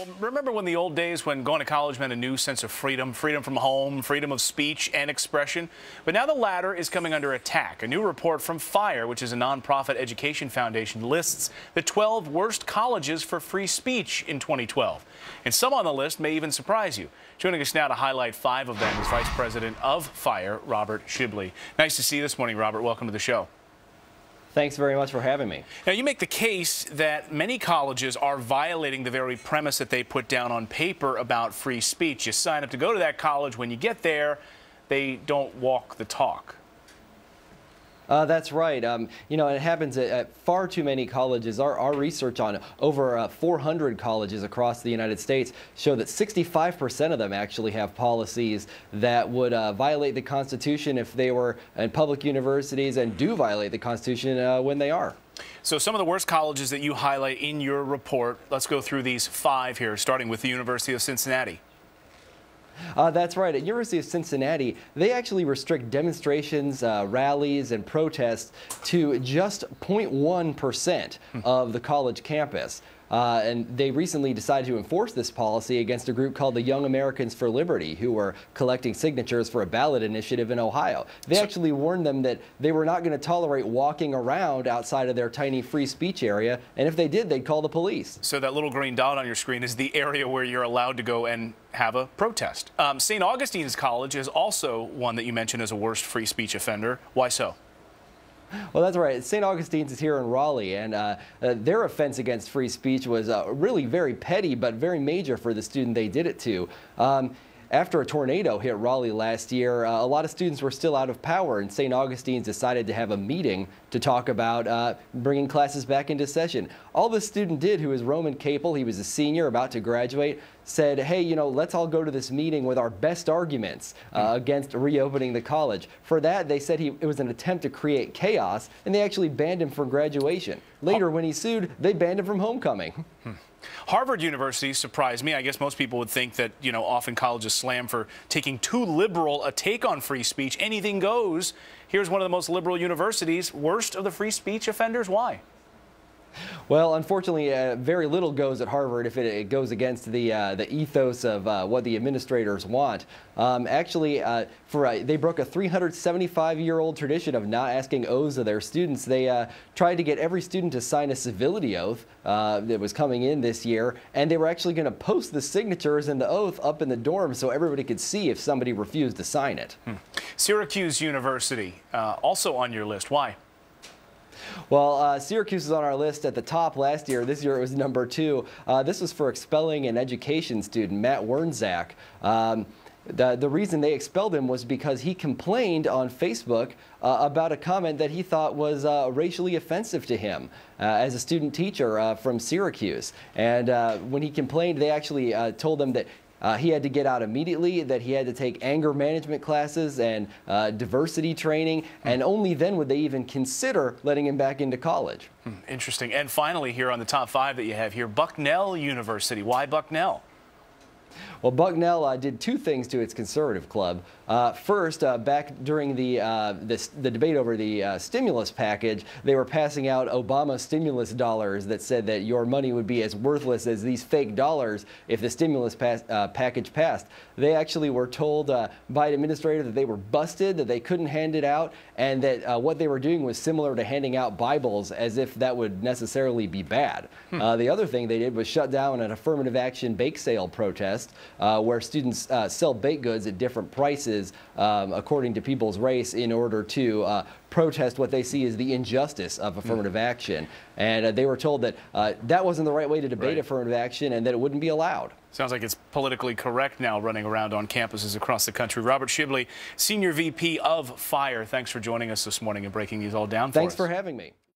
Well, remember when the old days when going to college meant a new sense of freedom, freedom from home, freedom of speech and expression? But now the latter is coming under attack. A new report from FIRE, which is a nonprofit education foundation, lists the 12 worst colleges for free speech in 2012. And some on the list may even surprise you. Joining us now to highlight 5 of them is Vice President of FIRE, Robert Shibley. Nice to see you this morning, Robert. Welcome to the show. Thanks very much for having me. Now, you make the case that many colleges are violating the very premise that they put down on paper about free speech. You sign up to go to that college. When you get there, they don't walk the talk. That's right. You know, it happens at far too many colleges. Our research on over 400 colleges across the United States show that 65% of them actually have policies that would violate the Constitution if they were in public universities, and do violate the Constitution when they are. So some of the worst colleges that you highlight in your report, let's go through these 5 here, starting with the University of Cincinnati. That's right. At University of Cincinnati, they actually restrict demonstrations, rallies, and protests to just 0.1% of the college campus. And they recently decided to enforce this policy against a group called the Young Americans for Liberty, who were collecting signatures for a ballot initiative in Ohio. They actually warned them that they were not going to tolerate walking around outside of their tiny free speech area, and if they did, they'd call the police. So that little green dot on your screen is the area where you're allowed to go and have a protest. St. Augustine's College is also one that you mentioned as a worst free speech offender. Why so? Well, that's right. St. Augustine's is here in Raleigh, and their offense against free speech was really very petty, but very major for the student they did it to. After a tornado hit Raleigh last year, a lot of students were still out of power, and St. Augustine's decided to have a meeting to talk about bringing classes back into session. All the student did, who was Roman Capel, he was a senior about to graduate, said, hey, you know, let's all go to this meeting with our best arguments against reopening the college. For that, they said it was an attempt to create chaos, and they actually banned him from graduation. Later, when he sued, they banned him from homecoming. Harvard University surprised me. I guess most people would think that, you know, often colleges slam for taking too liberal a take on free speech. Anything goes. Here's one of the most liberal universities. Worst of the free speech offenders. Why? Well, unfortunately, very little goes at Harvard if it goes against the ethos of what the administrators want. Actually, they broke a 375-year-old tradition of not asking oaths of their students. They tried to get every student to sign a civility oath that was coming in this year, and they were actually going to post the signatures and the oath up in the dorm so everybody could see if somebody refused to sign it. Syracuse University, also on your list. Why? Well, Syracuse is on our list at the top last year. This year it was number 2. This was for expelling an education student, Matt Wernzak. The reason they expelled him was because he complained on Facebook about a comment that he thought was racially offensive to him as a student teacher from Syracuse. And when he complained, they actually told him that he had to get out immediately, that he had to take anger management classes and diversity training, and only then would they even consider letting him back into college. Interesting. And finally, here on the top 5 that you have here, Bucknell University. Why Bucknell? Well, Bucknell did 2 things to its conservative club. First, back during the debate over the stimulus package, they were passing out Obama stimulus dollars that said that your money would be as worthless as these fake dollars if the stimulus package passed. They actually were told by an administrator that they were busted, that they couldn't hand it out, and that what they were doing was similar to handing out Bibles, as if that would necessarily be bad. The other thing they did was shut down an affirmative action bake sale protest where students sell baked goods at different prices according to people's race in order to protest what they see as the injustice of affirmative action. And they were told that that wasn't the right way to debate affirmative action, and that it wouldn't be allowed. Sounds like it's politically correct now running around on campuses across the country. Robert Shibley, Senior VP of FIRE, thanks for joining us this morning and breaking these all down for us. Thanks for having me.